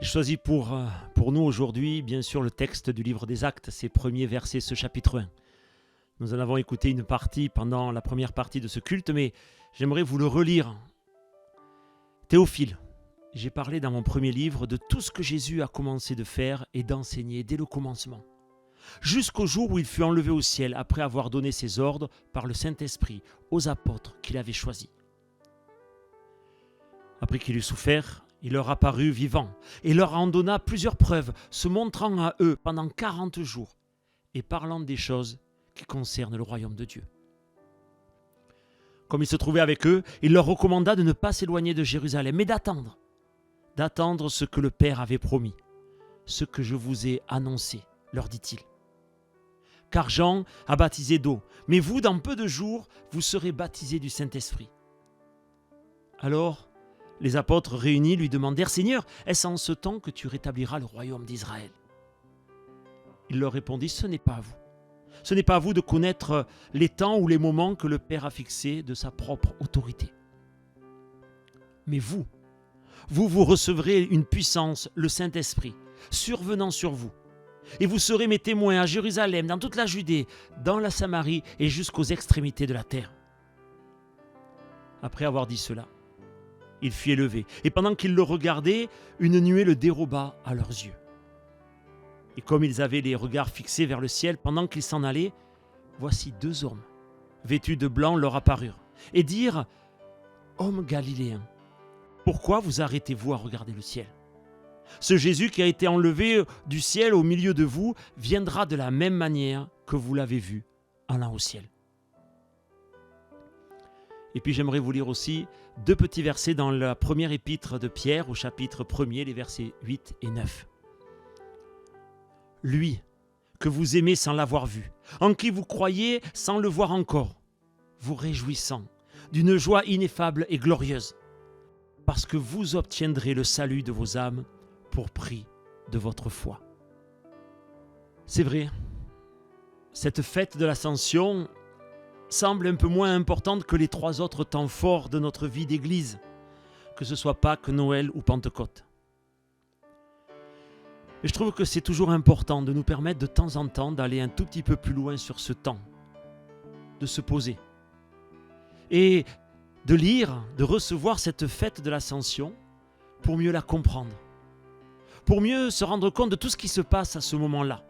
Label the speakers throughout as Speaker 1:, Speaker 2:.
Speaker 1: J'ai choisi pour nous aujourd'hui, bien sûr, le texte du livre des Actes, ces premiers versets, ce chapitre 1. Nous en avons écouté une partie pendant la première partie de ce culte, mais j'aimerais vous le relire. Théophile, j'ai parlé dans mon premier livre de tout ce que Jésus a commencé de faire et d'enseigner dès le commencement, jusqu'au jour où il fut enlevé au ciel après avoir donné ses ordres par le Saint-Esprit aux apôtres qu'il avait choisis. Après qu'il eut souffert, il leur apparut vivant et leur en donna plusieurs preuves, se montrant à eux pendant 40 jours et parlant des choses qui concernent le royaume de Dieu. Comme il se trouvait avec eux, il leur recommanda de ne pas s'éloigner de Jérusalem, mais d'attendre ce que le Père avait promis, ce que je vous ai annoncé, leur dit-il. Car Jean a baptisé d'eau, mais vous, dans peu de jours, vous serez baptisés du Saint-Esprit. Alors, les apôtres réunis lui demandèrent « Seigneur, est-ce en ce temps que tu rétabliras le royaume d'Israël ?» Il leur répondit « Ce n'est pas à vous. Ce n'est pas à vous de connaître les temps ou les moments que le Père a fixés de sa propre autorité. Mais vous recevrez une puissance, le Saint-Esprit, survenant sur vous. Et vous serez mes témoins à Jérusalem, dans toute la Judée, dans la Samarie et jusqu'aux extrémités de la terre. » Après avoir dit cela, il fut élevé, et pendant qu'ils le regardaient, une nuée le déroba à leurs yeux. Et comme ils avaient les regards fixés vers le ciel pendant qu'ils s'en allaient, voici 2 hommes, vêtus de blanc, leur apparurent, et dirent « Hommes galiléens, pourquoi vous arrêtez-vous à regarder le ciel ? Ce Jésus qui a été enlevé du ciel au milieu de vous viendra de la même manière que vous l'avez vu allant au ciel. » Et puis j'aimerais vous lire aussi 2 petits versets dans la première épître de Pierre au chapitre 1er, les versets 8 et 9. Lui, que vous aimez sans l'avoir vu, en qui vous croyez sans le voir encore, vous réjouissant d'une joie ineffable et glorieuse, parce que vous obtiendrez le salut de vos âmes pour prix de votre foi. C'est vrai, cette fête de l'Ascension semble un peu moins importante que les 3 autres temps forts de notre vie d'Église, que ce soit Pâques, Noël ou Pentecôte. Et je trouve que c'est toujours important de nous permettre de temps en temps d'aller un tout petit peu plus loin sur ce temps, de se poser et de lire, de recevoir cette fête de l'Ascension pour mieux la comprendre, pour mieux se rendre compte de tout ce qui se passe à ce moment-là.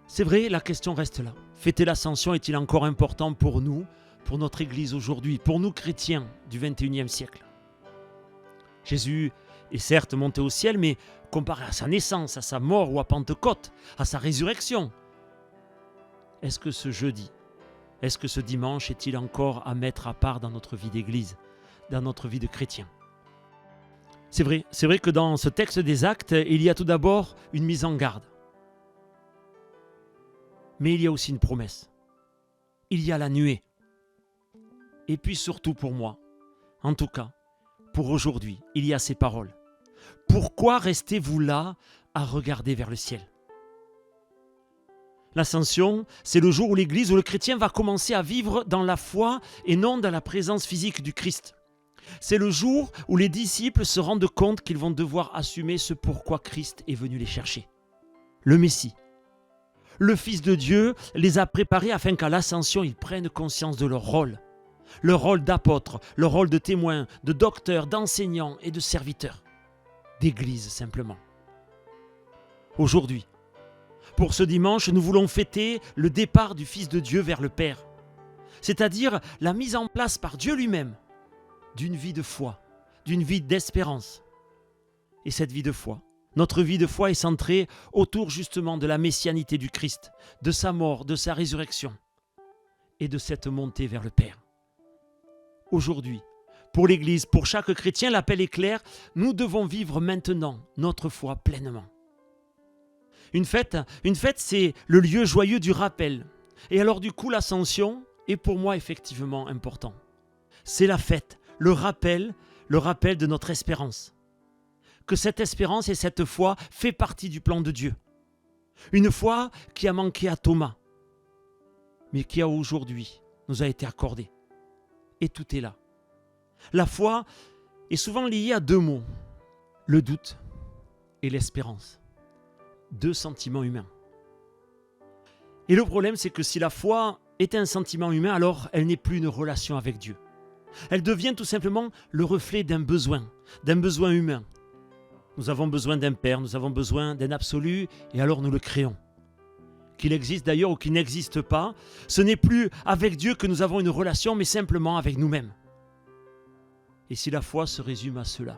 Speaker 1: C'est vrai, la question reste là. Fêter l'Ascension est-il encore important pour nous, pour notre Église aujourd'hui, pour nous chrétiens du XXIe siècle ? Jésus est certes monté au ciel, mais comparé à sa naissance, à sa mort ou à Pentecôte, à sa résurrection, est-ce que ce jeudi, est-ce que ce dimanche est-il encore à mettre à part dans notre vie d'Église, dans notre vie de chrétien ? C'est vrai que dans ce texte des Actes, il y a tout d'abord une mise en garde. Mais il y a aussi une promesse. Il y a la nuée. Et puis surtout pour moi, en tout cas, pour aujourd'hui, il y a ces paroles. Pourquoi restez-vous là à regarder vers le ciel ? L'Ascension, c'est le jour où l'Église, où le chrétien va commencer à vivre dans la foi et non dans la présence physique du Christ. C'est le jour où les disciples se rendent compte qu'ils vont devoir assumer ce pourquoi Christ est venu les chercher. Le Messie. Le Fils de Dieu les a préparés afin qu'à l'Ascension, ils prennent conscience de leur rôle d'apôtre, leur rôle de témoin, de docteur, d'enseignant et de serviteur, d'église simplement. Aujourd'hui, pour ce dimanche, nous voulons fêter le départ du Fils de Dieu vers le Père, c'est-à-dire la mise en place par Dieu lui-même d'une vie de foi, d'une vie d'espérance. Et cette vie de foi, notre vie de foi est centrée autour justement de la messianité du Christ, de sa mort, de sa résurrection et de cette montée vers le Père. Aujourd'hui, pour l'Église, pour chaque chrétien, l'appel est clair, nous devons vivre maintenant notre foi pleinement. Une fête, c'est le lieu joyeux du rappel. Et alors du coup, l'Ascension est pour moi effectivement important. C'est la fête, le rappel de notre espérance. Que cette espérance et cette foi fait partie du plan de Dieu. Une foi qui a manqué à Thomas, mais qui aujourd'hui nous a été accordée. Et tout est là. La foi est souvent liée à deux mots, le doute et l'espérance. Deux sentiments humains. Et le problème, c'est que si la foi est un sentiment humain, alors elle n'est plus une relation avec Dieu. Elle devient tout simplement le reflet d'un besoin humain. Nous avons besoin d'un Père, nous avons besoin d'un absolu, et alors nous le créons. Qu'il existe d'ailleurs ou qu'il n'existe pas, ce n'est plus avec Dieu que nous avons une relation, mais simplement avec nous-mêmes. Et si la foi se résume à cela,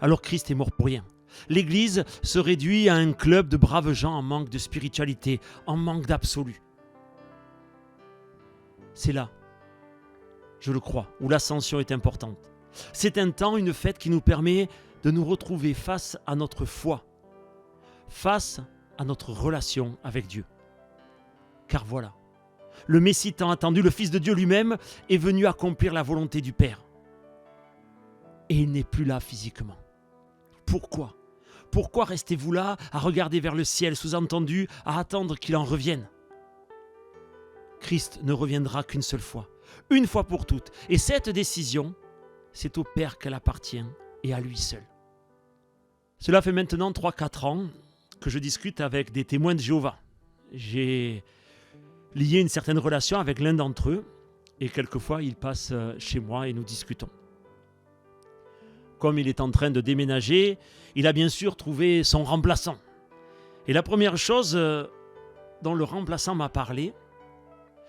Speaker 1: alors Christ est mort pour rien. L'Église se réduit à un club de braves gens en manque de spiritualité, en manque d'absolu. C'est là, je le crois, où l'ascension est importante. C'est un temps, une fête qui nous permet de nous retrouver face à notre foi, face à notre relation avec Dieu. Car voilà, le Messie tant attendu, le Fils de Dieu lui-même, est venu accomplir la volonté du Père. Et il n'est plus là physiquement. Pourquoi ? Pourquoi restez-vous là à regarder vers le ciel, sous-entendu, à attendre qu'il en revienne ? Christ ne reviendra qu'une seule fois, une fois pour toutes. Et cette décision, c'est au Père qu'elle appartient et à lui seul. Cela fait maintenant 3-4 ans que je discute avec des témoins de Jéhovah. J'ai lié une certaine relation avec l'un d'entre eux et quelquefois il passe chez moi et nous discutons. Comme il est en train de déménager, il a bien sûr trouvé son remplaçant. Et la première chose dont le remplaçant m'a parlé,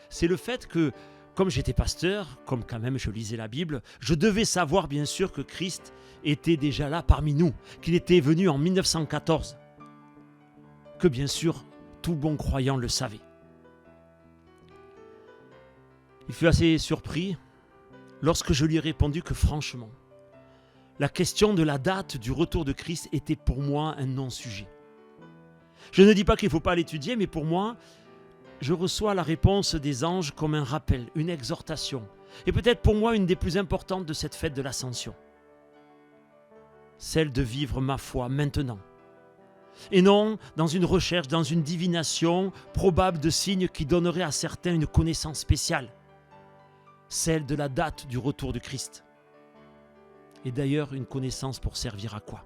Speaker 1: c'est le fait que, comme j'étais pasteur, comme quand même je lisais la Bible, je devais savoir bien sûr que Christ était déjà là parmi nous, qu'il était venu en 1914, que bien sûr tout bon croyant le savait. Il fut assez surpris lorsque je lui ai répondu que franchement, la question de la date du retour de Christ était pour moi un non-sujet. Je ne dis pas qu'il ne faut pas l'étudier, mais pour moi, je reçois la réponse des anges comme un rappel, une exhortation, et peut-être pour moi une des plus importantes de cette fête de l'Ascension. Celle de vivre ma foi maintenant. Et non dans une recherche, dans une divination probable de signes qui donneraient à certains une connaissance spéciale. Celle de la date du retour de Christ. Et d'ailleurs, une connaissance pour servir à quoi ?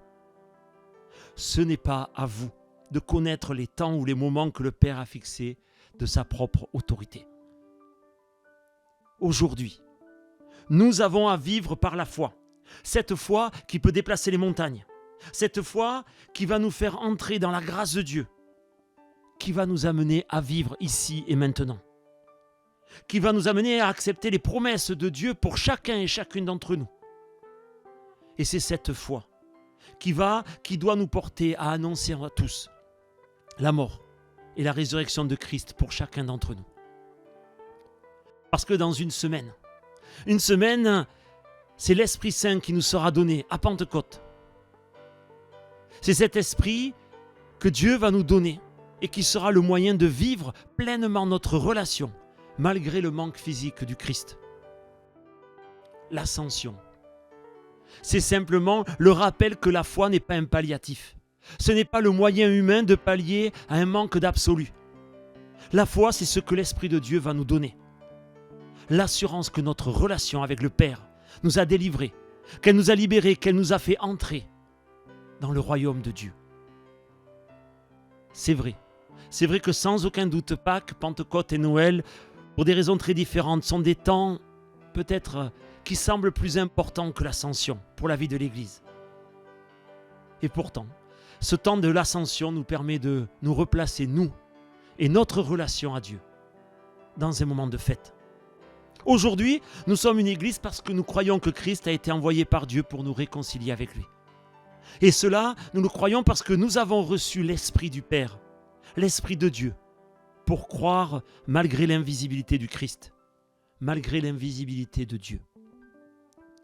Speaker 1: Ce n'est pas à vous de connaître les temps ou les moments que le Père a fixés de sa propre autorité. Aujourd'hui, nous avons à vivre par la foi. Cette foi qui peut déplacer les montagnes. Cette foi qui va nous faire entrer dans la grâce de Dieu. Qui va nous amener à vivre ici et maintenant. Qui va nous amener à accepter les promesses de Dieu pour chacun et chacune d'entre nous. Et c'est cette foi qui doit nous porter à annoncer à tous la mort et la résurrection de Christ pour chacun d'entre nous. Parce que dans une semaine, c'est l'Esprit Saint qui nous sera donné à Pentecôte. C'est cet Esprit que Dieu va nous donner et qui sera le moyen de vivre pleinement notre relation malgré le manque physique du Christ. L'ascension. C'est simplement le rappel que la foi n'est pas un palliatif. Ce n'est pas le moyen humain de pallier à un manque d'absolu. La foi, c'est ce que l'Esprit de Dieu va nous donner. L'assurance que notre relation avec le Père nous a délivrés, qu'elle nous a libérés, qu'elle nous a fait entrer dans le royaume de Dieu. C'est vrai que sans aucun doute Pâques, Pentecôte et Noël, pour des raisons très différentes, sont des temps peut-être qui semblent plus importants que l'ascension pour la vie de l'Église. Et pourtant, ce temps de l'ascension nous permet de nous replacer, nous, et notre relation à Dieu, dans un moment de fête. Aujourd'hui, nous sommes une Église parce que nous croyons que Christ a été envoyé par Dieu pour nous réconcilier avec lui. Et cela, nous le croyons parce que nous avons reçu l'Esprit du Père, l'Esprit de Dieu, pour croire malgré l'invisibilité du Christ, malgré l'invisibilité de Dieu.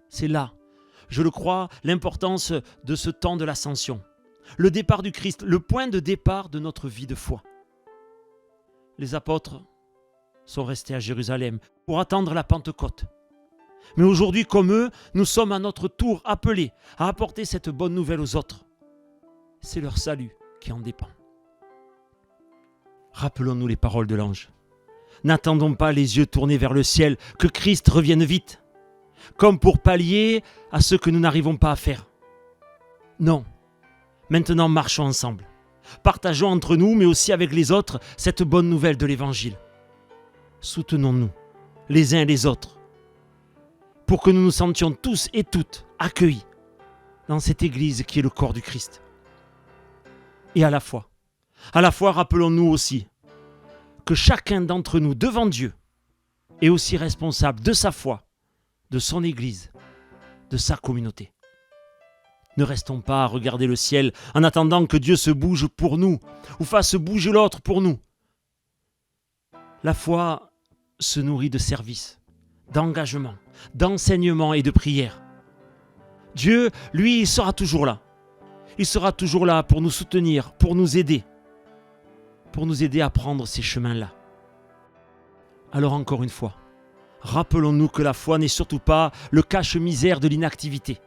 Speaker 1: C'est là, je le crois, l'importance de ce temps de l'ascension. Le départ du Christ, le point de départ de notre vie de foi. Les apôtres sont restés à Jérusalem pour attendre la Pentecôte. Mais aujourd'hui, comme eux, nous sommes à notre tour appelés à apporter cette bonne nouvelle aux autres. C'est leur salut qui en dépend. Rappelons-nous les paroles de l'ange. N'attendons pas les yeux tournés vers le ciel, que Christ revienne vite. comme pour pallier à ce que nous n'arrivons pas à faire. Non. Maintenant, marchons ensemble. Partageons entre nous, mais aussi avec les autres, cette bonne nouvelle de l'Évangile. Soutenons-nous, les uns et les autres, pour que nous nous sentions tous et toutes accueillis dans cette Église qui est le corps du Christ. Et à la fois, rappelons-nous aussi que chacun d'entre nous, devant Dieu, est aussi responsable de sa foi, de son Église, de sa communauté. Ne restons pas à regarder le ciel en attendant que Dieu se bouge pour nous ou fasse bouger l'autre pour nous. La foi se nourrit de service, d'engagement, d'enseignement et de prière. Dieu, lui, il sera toujours là. Il sera toujours là pour nous soutenir, pour nous aider à prendre ces chemins-là. Alors encore une fois, rappelons-nous que la foi n'est surtout pas le cache-misère de l'inactivité.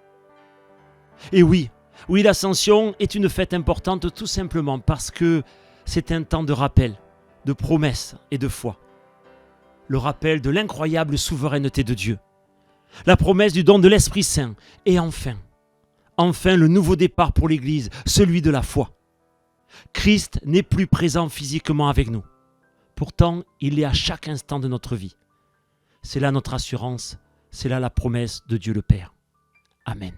Speaker 1: Et oui, l'Ascension est une fête importante tout simplement parce que c'est un temps de rappel, de promesse et de foi. Le rappel de l'incroyable souveraineté de Dieu. La promesse du don de l'Esprit Saint. Et enfin le nouveau départ pour l'Église, celui de la foi. Christ n'est plus présent physiquement avec nous. Pourtant, il est à chaque instant de notre vie. C'est là notre assurance, c'est là la promesse de Dieu le Père. Amen.